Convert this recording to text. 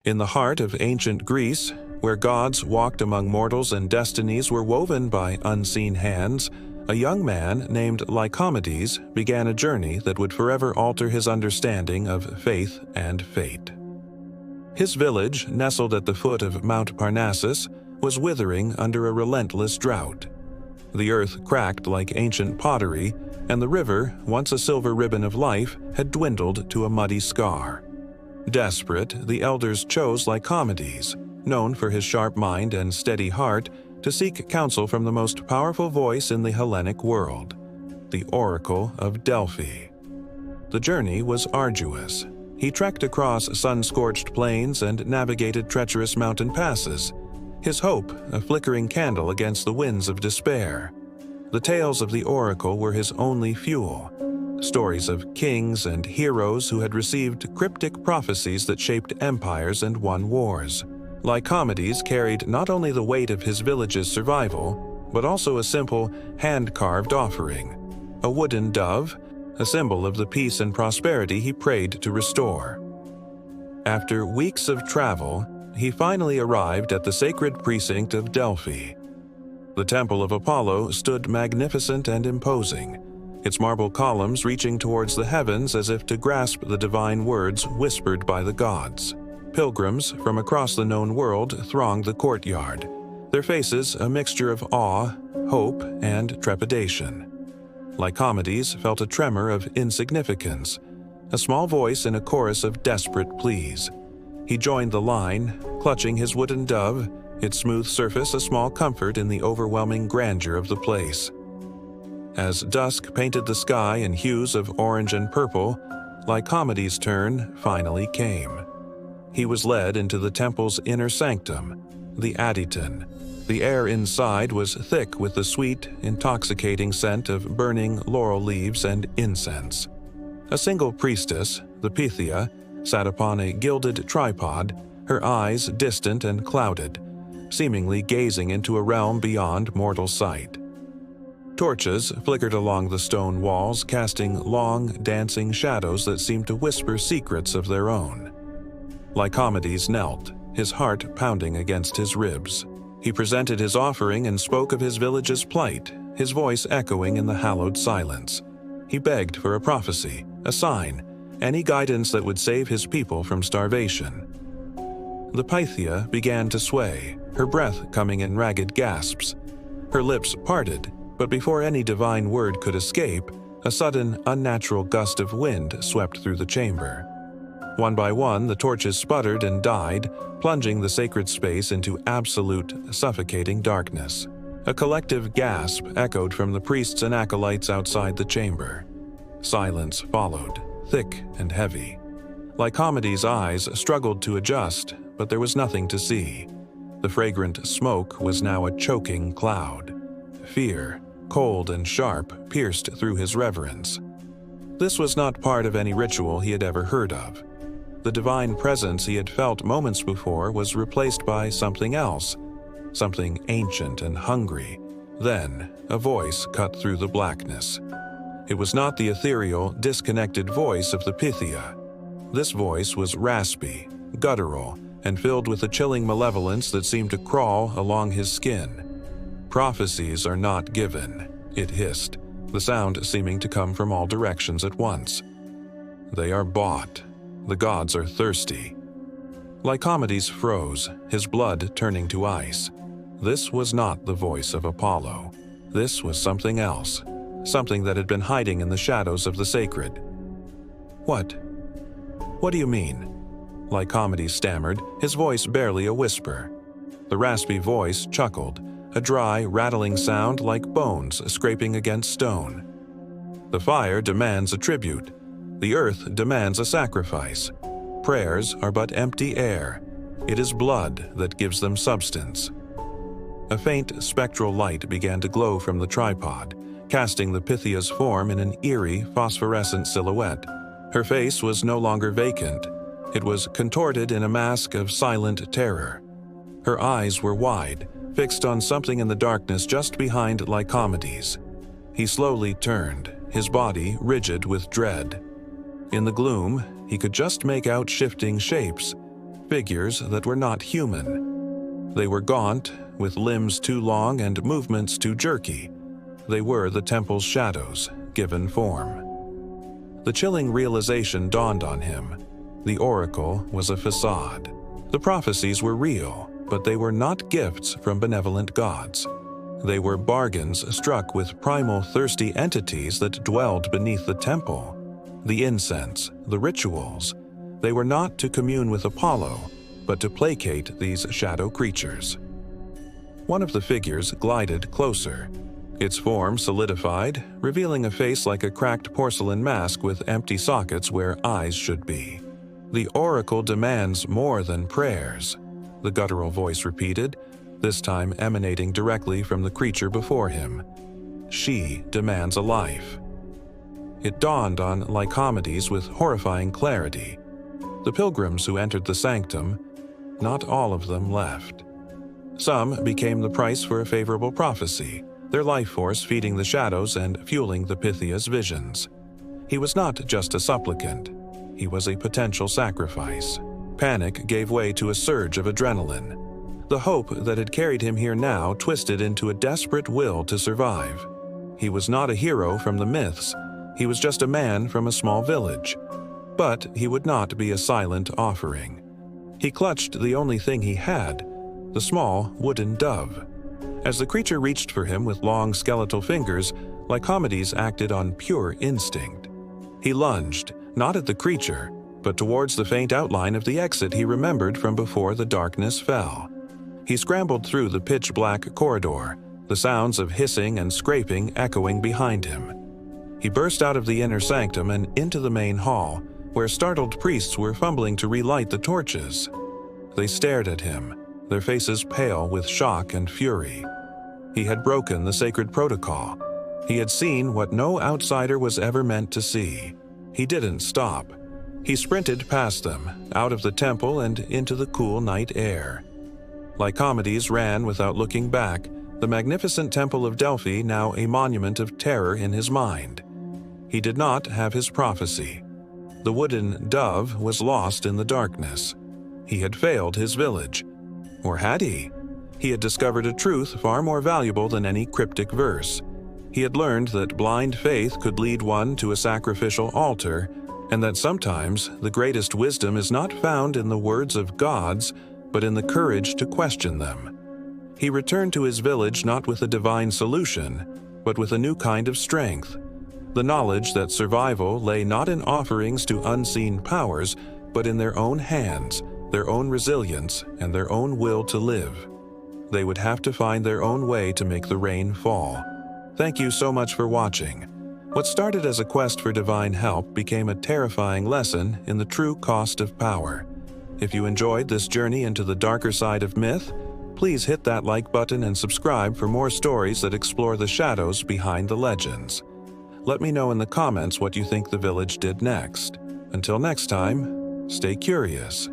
In the heart of ancient Greece, where gods walked among mortals and destinies were woven by unseen hands, a young man named Lycomedes began a journey that would forever alter his understanding of faith and fate. His village, nestled at the foot of Mount Parnassus, was withering under a relentless drought. The earth cracked like ancient pottery, and the river, once a silver ribbon of life, had dwindled to a muddy scar. Desperate, the elders chose Lycomedes, known for his sharp mind and steady heart, to seek counsel from the most powerful voice in the Hellenic world, the Oracle of Delphi. The journey was arduous. He trekked across sun-scorched plains and navigated treacherous mountain passes, his hope a flickering candle against the winds of despair. The tales of the Oracle were his only fuel, stories of kings and heroes who had received cryptic prophecies that shaped empires and won wars. Lycomedes carried not only the weight of his village's survival, but also a simple, hand-carved offering, a wooden dove, a symbol of the peace and prosperity he prayed to restore. After weeks of travel, he finally arrived at the sacred precinct of Delphi. The Temple of Apollo stood magnificent and imposing, its marble columns reaching towards the heavens as if to grasp the divine words whispered by the gods. Pilgrims from across the known world thronged the courtyard, their faces a mixture of awe, hope, and trepidation. Lycomedes felt a tremor of insignificance, a small voice in a chorus of desperate pleas. He joined the line, clutching his wooden dove, its smooth surface a small comfort in the overwhelming grandeur of the place. As dusk painted the sky in hues of orange and purple, Lycomedes' turn finally came. He was led into the temple's inner sanctum, the Adyton. The air inside was thick with the sweet, intoxicating scent of burning laurel leaves and incense. A single priestess, the Pythia, sat upon a gilded tripod, her eyes distant and clouded, seemingly gazing into a realm beyond mortal sight. Torches flickered along the stone walls, casting long, dancing shadows that seemed to whisper secrets of their own. Lycomedes knelt, his heart pounding against his ribs. He presented his offering and spoke of his village's plight, his voice echoing in the hallowed silence. He begged for a prophecy, a sign, any guidance that would save his people from starvation. The Pythia began to sway, her breath coming in ragged gasps. Her lips parted, but before any divine word could escape, a sudden, unnatural gust of wind swept through the chamber. One by one, the torches sputtered and died, plunging the sacred space into absolute, suffocating darkness. A collective gasp echoed from the priests and acolytes outside the chamber. Silence followed, thick and heavy. Lycomedes' eyes struggled to adjust, but there was nothing to see. The fragrant smoke was now a choking cloud. Fear, cold and sharp, pierced through his reverence. This was not part of any ritual he had ever heard of. The divine presence he had felt moments before was replaced by something else, something ancient and hungry. Then, a voice cut through the blackness. It was not the ethereal, disconnected voice of the Pythia. This voice was raspy, guttural, and filled with a chilling malevolence that seemed to crawl along his skin. "Prophecies are not given," it hissed, the sound seeming to come from all directions at once. "They are bought. The gods are thirsty." Lycomedes froze, his blood turning to ice. This was not the voice of Apollo. This was something else, something that had been hiding in the shadows of the sacred. What do you mean?" Lycomedes stammered, his voice barely a whisper. The raspy voice chuckled, a dry, rattling sound like bones scraping against stone. "The fire demands a tribute. The earth demands a sacrifice. Prayers are but empty air. It is blood that gives them substance." A faint spectral light began to glow from the tripod, casting the Pythia's form in an eerie, phosphorescent silhouette. Her face was no longer vacant. It was contorted in a mask of silent terror. Her eyes were wide, fixed on something in the darkness just behind Lycomedes. He slowly turned, his body rigid with dread. In the gloom, he could just make out shifting shapes, figures that were not human. They were gaunt, with limbs too long and movements too jerky. They were the temple's shadows, given form. The chilling realization dawned on him. The oracle was a facade. The prophecies were real, but they were not gifts from benevolent gods. They were bargains struck with primal thirsty entities that dwelled beneath the temple. The incense, the rituals, they were not to commune with Apollo, but to placate these shadow creatures. One of the figures glided closer. Its form solidified, revealing a face like a cracked porcelain mask with empty sockets where eyes should be. "The oracle demands more than prayers," the guttural voice repeated, this time emanating directly from the creature before him. "She demands a life." It dawned on Lycomedes with horrifying clarity. The pilgrims who entered the sanctum, not all of them left. Some became the price for a favorable prophecy, their life force feeding the shadows and fueling the Pythia's visions. He was not just a supplicant, he was a potential sacrifice. Panic gave way to a surge of adrenaline. The hope that had carried him here now twisted into a desperate will to survive. He was not a hero from the myths, he was just a man from a small village. But he would not be a silent offering. He clutched the only thing he had, the small wooden dove. As the creature reached for him with long skeletal fingers, Lycomedes acted on pure instinct. He lunged, not at the creature, but towards the faint outline of the exit he remembered from before the darkness fell. He scrambled through the pitch-black corridor, the sounds of hissing and scraping echoing behind him. He burst out of the inner sanctum and into the main hall, where startled priests were fumbling to relight the torches. They stared at him, their faces pale with shock and fury. He had broken the sacred protocol. He had seen what no outsider was ever meant to see. He didn't stop. He sprinted past them, out of the temple and into the cool night air. Lycomedes ran without looking back, the magnificent temple of Delphi now a monument of terror in his mind. He did not have his prophecy. The wooden dove was lost in the darkness. He had failed his village. Or had he? He had discovered a truth far more valuable than any cryptic verse. He had learned that blind faith could lead one to a sacrificial altar, and that sometimes the greatest wisdom is not found in the words of gods, but in the courage to question them. He returned to his village not with a divine solution, but with a new kind of strength. The knowledge that survival lay not in offerings to unseen powers, but in their own hands, their own resilience, and their own will to live. They would have to find their own way to make the rain fall. Thank you so much for watching. What started as a quest for divine help became a terrifying lesson in the true cost of power. If you enjoyed this journey into the darker side of myth, please hit that like button and subscribe for more stories that explore the shadows behind the legends. Let me know in the comments what you think the village did next. Until next time, stay curious.